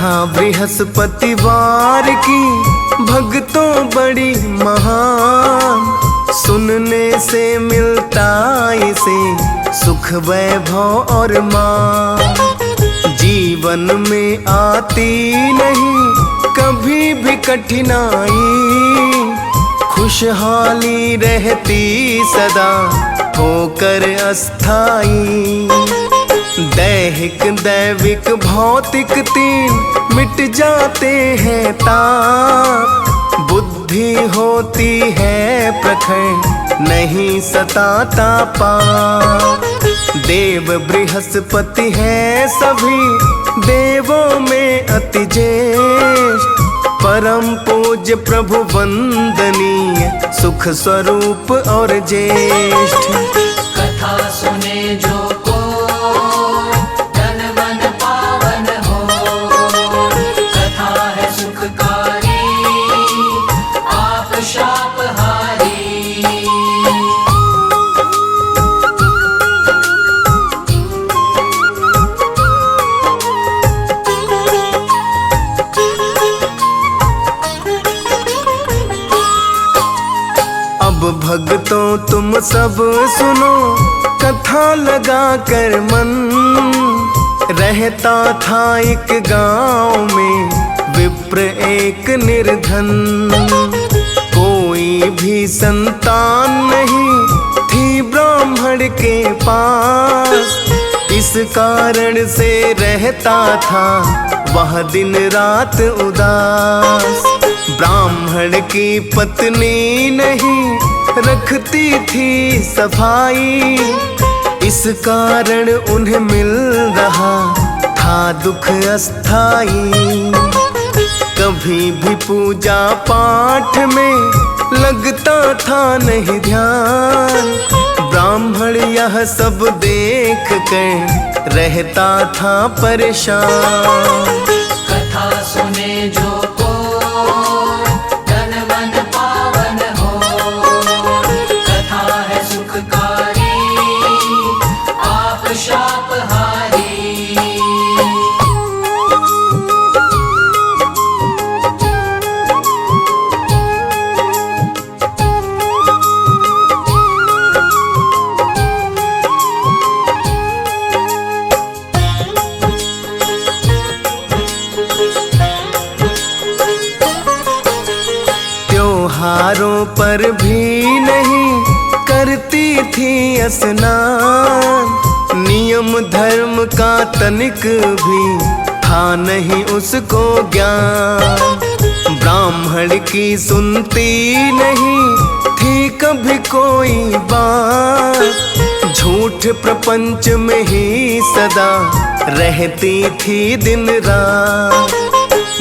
कथा बृहस्पतिवार की भक्तों बड़ी महान, सुनने से मिलता इसे सुख वैभव और मान। जीवन में आती नहीं कभी भी कठिनाई, खुशहाली रहती सदा होकर अस्थाई। दैहिक दैविक भौतिक तीन मिट जाते हैं ताप, बुद्धि होती है प्रखर नहीं सताता पाप। देव बृहस्पति है सभी देवों में अति ज्येष्ठ, परम पूज्य प्रभु वंदनीय सुख स्वरूप और ज्येष्ठ। कथा सुने जो को तन मन पावन हो, कथा है सुखकारी आप शापहारी। अब भक्तों तुम सब सुनो कथा लगा कर मन, रहता था एक गांव में विप्र एक निर्धन। कोई भी संतान नहीं थी ब्राह्मण के पास, इस कारण से रहता था वह दिन रात उदास। ब्राह्मण की पत्नी नहीं रखती थी सफाई, इस कारण उन्हें मिल रहा था दुख अस्थाई। कभी भी पूजा पाठ में लगता था नहीं ध्यान, ब्राह्मण यह सब देख कर रहता था परेशान। कथा सुने जो को तन मन पावन हो, कथा है सुखकारी आप शापहारी। त्योहारों पर भी नहीं करती थी स्नान, नियम धर्म का तनिक भी था नहीं उसको ज्ञान। ब्राह्मण की सुनती नहीं थी कभी कोई बात, झूठ प्रपंच में ही सदा रहती थी दिन रात।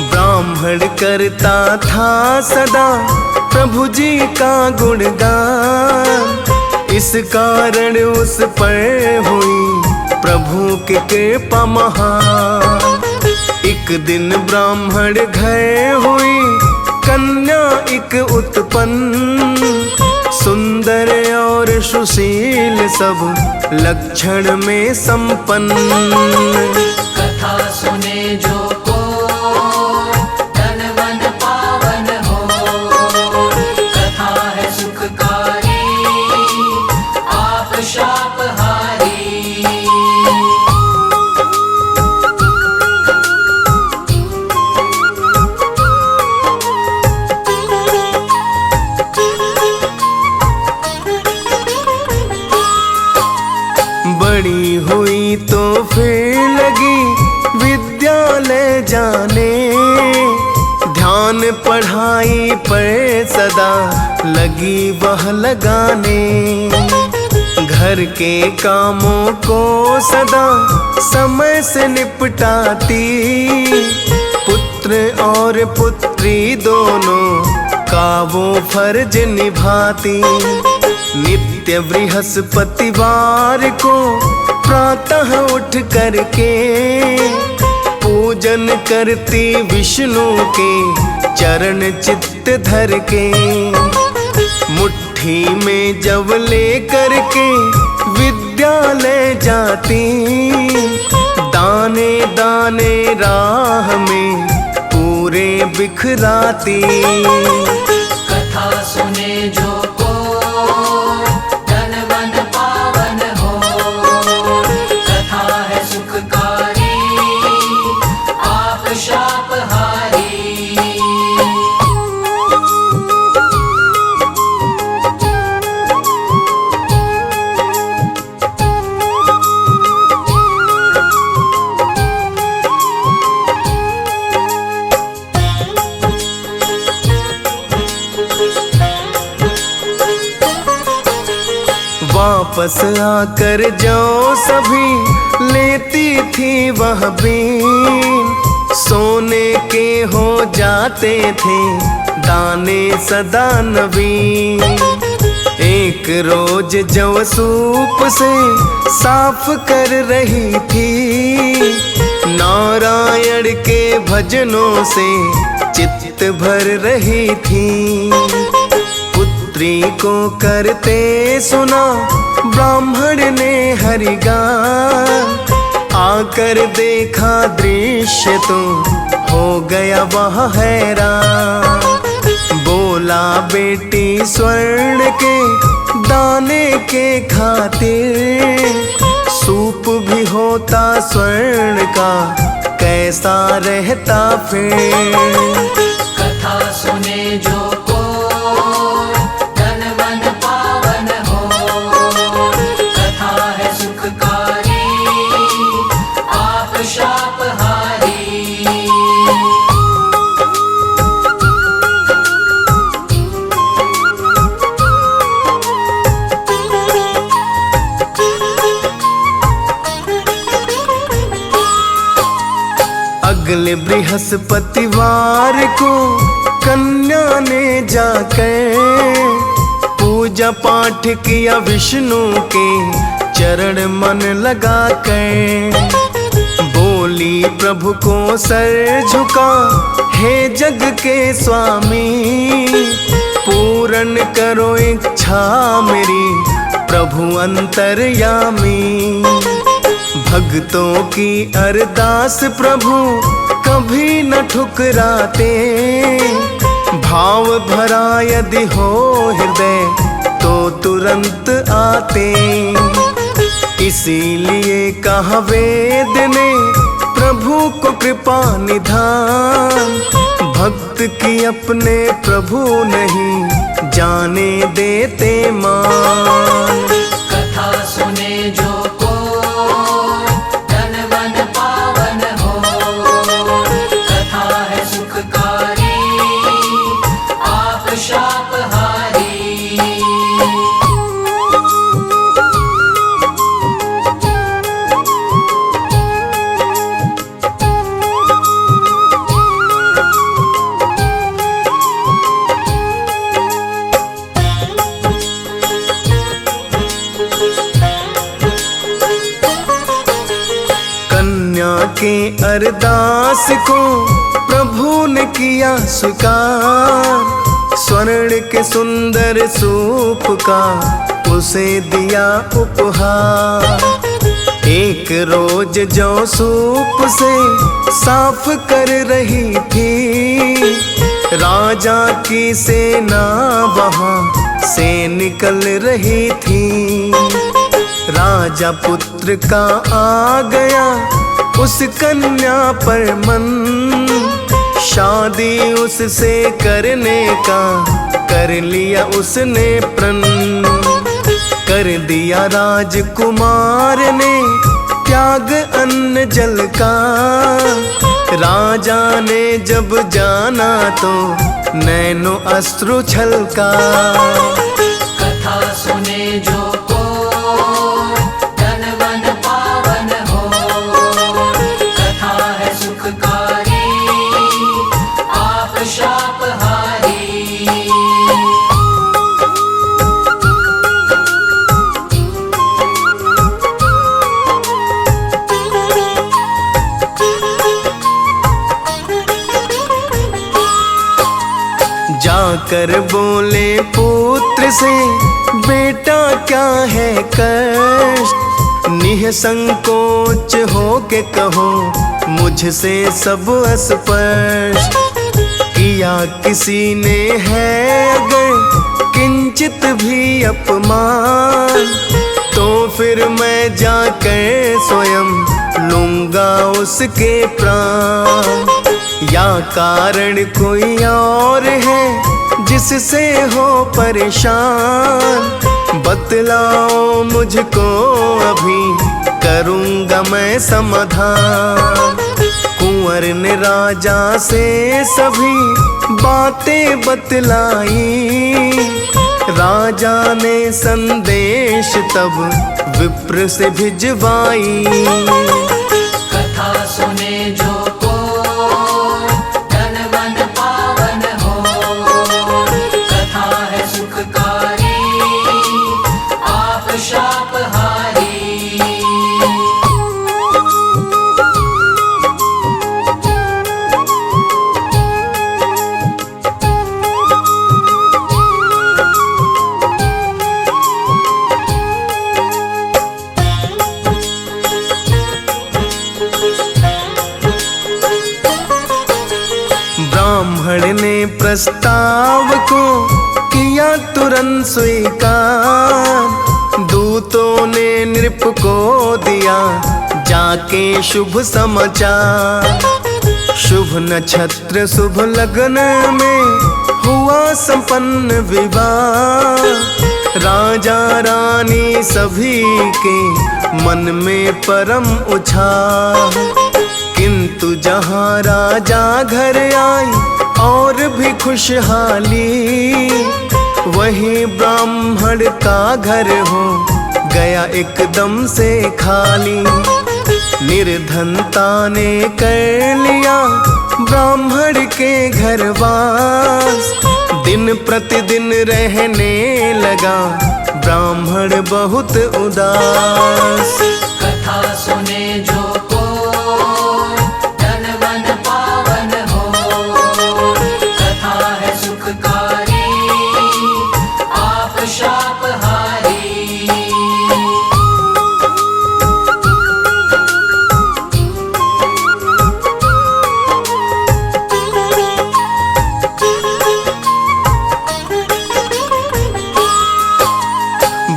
ब्राह्मण करता था सदा प्रभु जी का गुणगान, इस कारण उस पर हुई प्रभु की कृपा महान। एक दिन ब्राह्मण घर हुई कन्या एक उत्पन्न, सुंदर और सुशील सब लक्षण में संपन्न। कथा सुने जो को तन मन पावन हो, कथा है सुखकारी आप शापहारी। बड़ी हुई तो फिर लगी विद्यालय जाने, ध्यान पढ़ाई पर सदा लगी वह लगाने। घर के कामों को सदा समय से निपटाती, पुत्र और पुत्री दोनों का वो फर्ज निभाती। नित्य बृहस्पतिवार को प्रातः उठ करके पूजन करती विष्णु के चरण चित्त धर के। मुट्ठी में जब ले करके विद्यालय जाती, दाने दाने राह में बिखराती। कथा सुने जो कोई तन मन पावन हो। कथा है सुखकारी आप शाप हारी। वापस आकर जो सभी लेती थी वह बीन, सोने के हो जाते थे दाने सदा नवीन। एक रोज जव सूप से साफ कर रही थी, नारायण के भजनों से चित्त भर रही थी। पुत्री को करते सुना ब्राह्मण ने हरिगान, आकर देखा दृश्य तो हो गया वह हैरान। बोला बेटी स्वर्ण के दाने के खातिर, सूप भी होता स्वर्ण का कैसा रहता फिर। कथा सुने जो कोई तन मन पावन हो। कथा है सुखकारी आप शाप हारी। अगले बृहस्पतिवार को कन्या ने जाकर पूजा पाठ किया विष्णु के चरण मन लगाकर। बोली प्रभु को सर झुका हे जग के स्वामी, पूर्ण करो इच्छा मेरी प्रभु अंतर्यामी। भक्तों की अरदास प्रभु कभी न ठुकराते, भाव भरा यदि हो हृदय तो तुरंत आते। इसीलिए कहा वेद ने प्रभु को कृपा निधान, भक्त की अपने प्रभु नहीं जाने देते मान। कथा सुने जो कोई तन मन पावन हो। कथा है सुखकारी आप शाप हारी। कन्या के अरदास को प्रभु ने किया स्वीकार, स्वर्ण के सुंदर सूप का उसे दिया उपहार। एक रोज जो सूप से साफ कर रही थी, राजा की सेना वहां से निकल रही थी। राजा पुत्र का आ गया उस कन्या पर मन, शादी उससे करने का कर लिया उसने प्रण। कर दिया राजकुमार ने त्याग अन्न जल का, राजा ने जब जाना तो नैनो अश्रु छलका। कथा सुने जो कोई तन मन पावन हो। कथा है सुखकारी आप शाप हारी। जाकर बोले पुत्र से बेटा क्या है कष्ट, निःसंकोच हो के कहो मुझसे सब स्पष्ट। या किसी ने है अगर किंचित भी अपमान, तो फिर मैं जाकर स्वयं लूंगा उसके प्राण। या कारण कोई और है जिससे हो परेशान, बतलाओ मुझको अभी करूंगा मैं समाधान। कुंवर ने राजा से सभी बातें बतलाई, राजा ने संदेश तब विप्र से भिजवाई। कथा सुने जो को धन मन पावन हो, कथा है सुखकारी आप शाप हारी। ब्राह्मण ने प्रस्ताव को किया तुरंत स्वीकार, दूतों ने नृप को दिया जाके शुभ समाचार। शुभ नक्षत्र शुभ लगन में हुआ संपन्न विवाह, राजा रानी सभी के मन में परम उत्साह। किंतु जहाँ राजा घर आई और भी खुशहाली, वहीं ब्राह्मण का घर हो गया एकदम से खाली। निर्धनता ने कर लिया ब्राह्मण के घर वास, दिन प्रतिदिन रहने लगा ब्राह्मण बहुत उदास। कथा सुने जो को धन मन पावन हो, कथा है सुखकारी आप शाप हारी।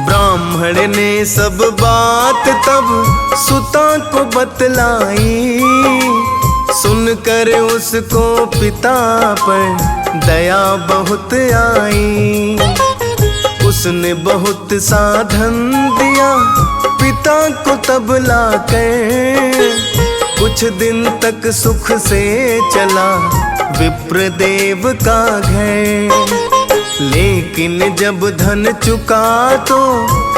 ब्राह्मण ने सब बात तब सुता को बतलाई, सुनकर उसको पिता पर दया बहुत आई। उसने बहुत साधन दिया पिता को तब लाकर, कुछ दिन तक सुख से चला विप्रदेव का घर। लेकिन जब धन चुका तो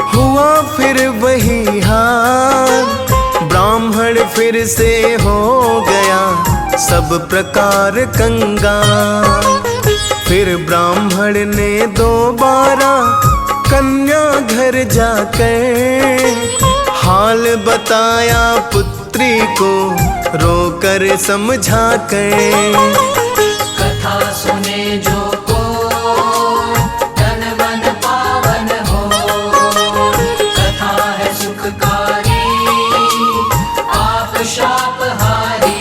हुआ फिर वही हाल, ब्राह्मण फिर से हो गया सब प्रकार कंगाल। फिर ब्राह्मण ने दोबारा कन्या घर जाकर हाल बताया पुत्री को रोकर समझाकर। कथा सुने जो को धन मन पावन हो, कथा है सुखकारी आप शाप हारी।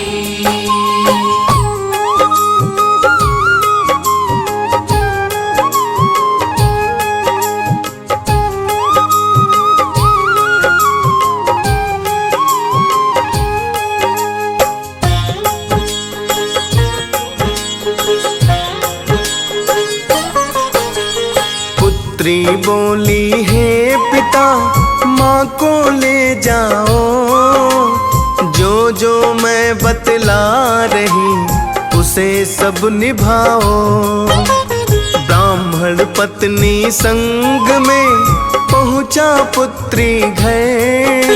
पुत्री बोली हे पिता माँ को ले जाओ, जो जो मैं बतला रही उसे सब निभाओ। ब्राह्मण पत्नी संग में पहुँचा पुत्री घर,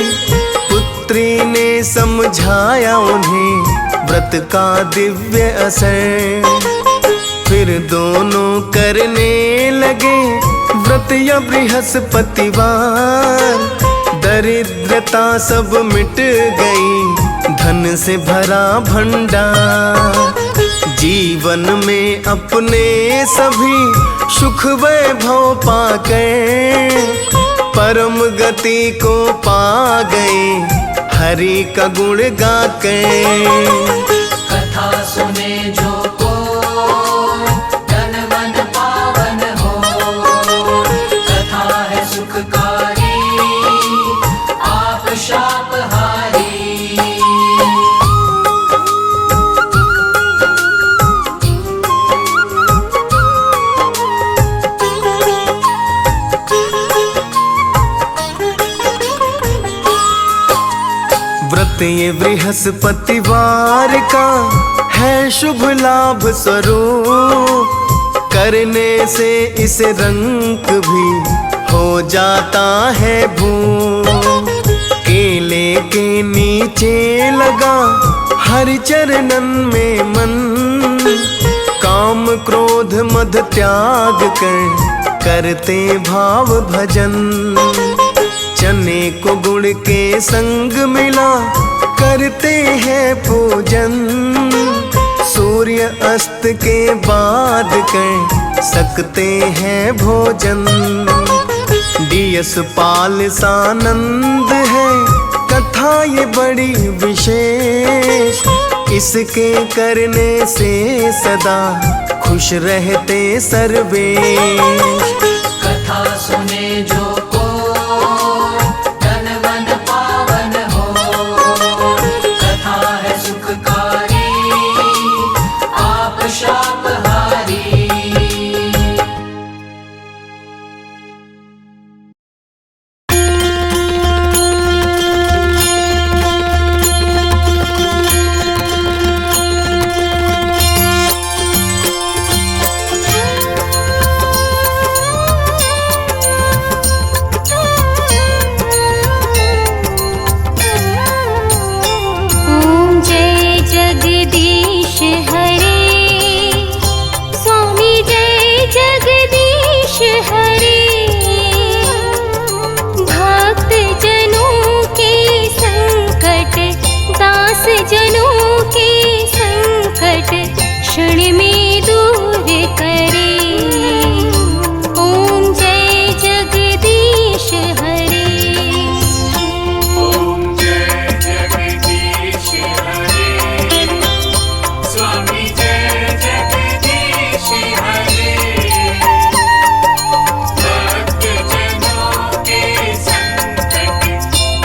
पुत्री ने समझाया उन्हें व्रत का दिव्य असर। फिर दोनों करने लगे व्रत या बृहस्पतिवार, दरिद्रता सब मिट गई धन से भरा भंडार। जीवन में अपने सभी सुख वैभव पाकर परम गति को पा गए हरि का गुण गाकर। कथा सुने जो को ये बृहस्पतिवार का है शुभ लाभ स्वरूप, करने से इसे रंग भी हो जाता है भूप। केले के नीचे लगा हरि चरणन में मन, काम क्रोध मद त्याग कर करते भाव भजन। चने को गुड़ के संग मिला करते हैं पूजन, सूर्य अस्त के बाद कर सकते हैं भोजन। दियस पाल सानंद है कथा ये बड़ी विशेष, इसके करने से सदा खुश रहते सर्वेश। कथा सुने जो को तन मन पावन हो, कथा है सुखकारी आप शापहारी। जनों के संकट क्षण में दूर करे, ओम जय जगदीश हरे। ओम जय जगदीश हरे, स्वामी जय जगदीश हरे। भक्त जनों के संकट,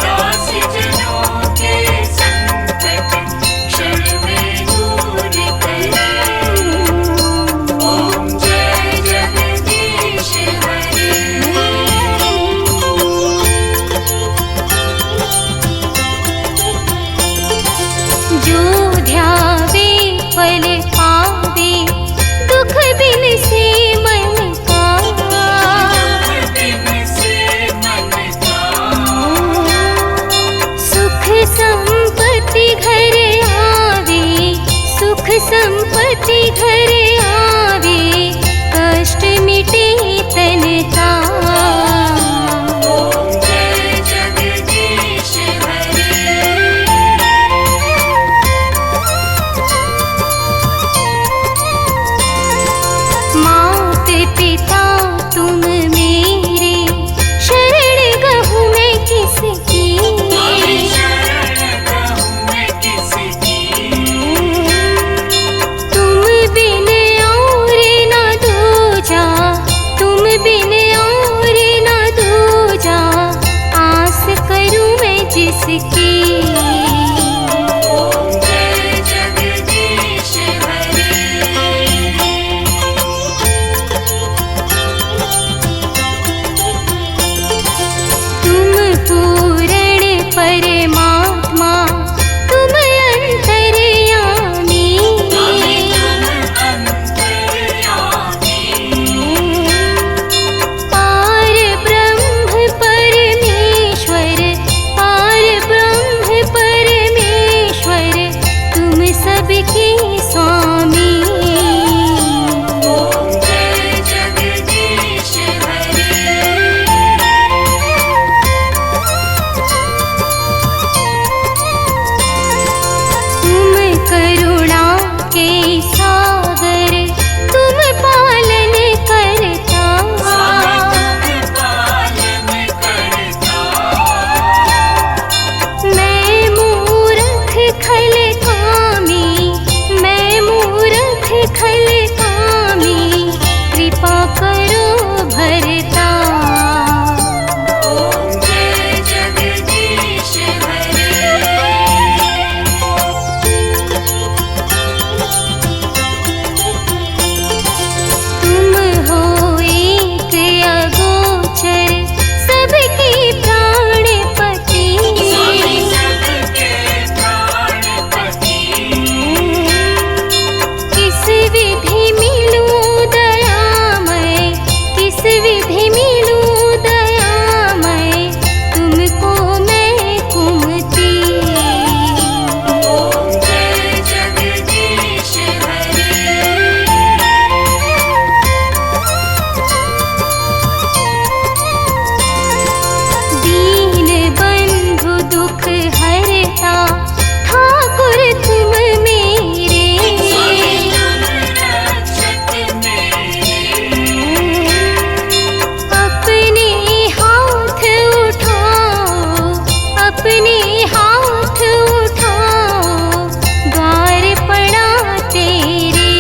दास जनों के संकट क्षण में दूर करे, ओम जय जगदीश हरे। जो ध्यावे फल पावे, दुख बिन से मन का। दिन से मन का सुख संपत्ति घर आवे, सुख संपत्ति घर आवे, कष्ट मिटे तन का। ओम जय जगदीश हरे। मात पिता तुम मेरे, शरण गहूँ मैं किसकी। शरण कहूँ मैं किसकी, तुम बिन और न दूजा, तुम बिन और न दूजा, आस करूँ मैं जिसकी। ओम जय जगदीश हरे। तुम पूर्ण परमात्मा, तुम अंतर्यामी। पार ब्रह्म परमेश्वर, पार ब्रह्म अपने हाथ उठाओ, द्वार पड़ा तेरे।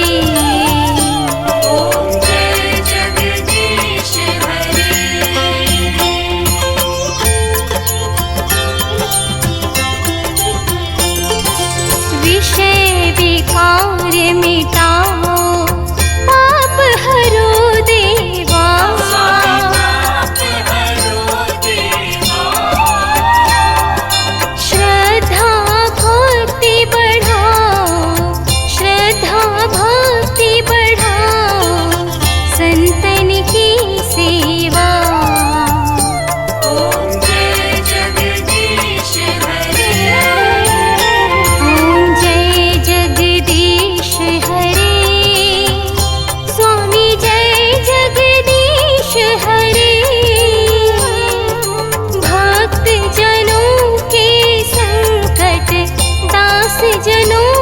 ओम जय जगदीश हरे। विषय विकार मिटाओ, पाप हरो देवा। पाप हरो देवा। श्रद्धा भक्ति बढ़ाओ, श्रद्धा भक्ति बढ़ाओ, संतन की सेवा। ओम जय जगदीश हरे। ओम जय जगदीश हरे। स्वामी जय जगदीश हरे। भक्त जनों के संकट, दास जनों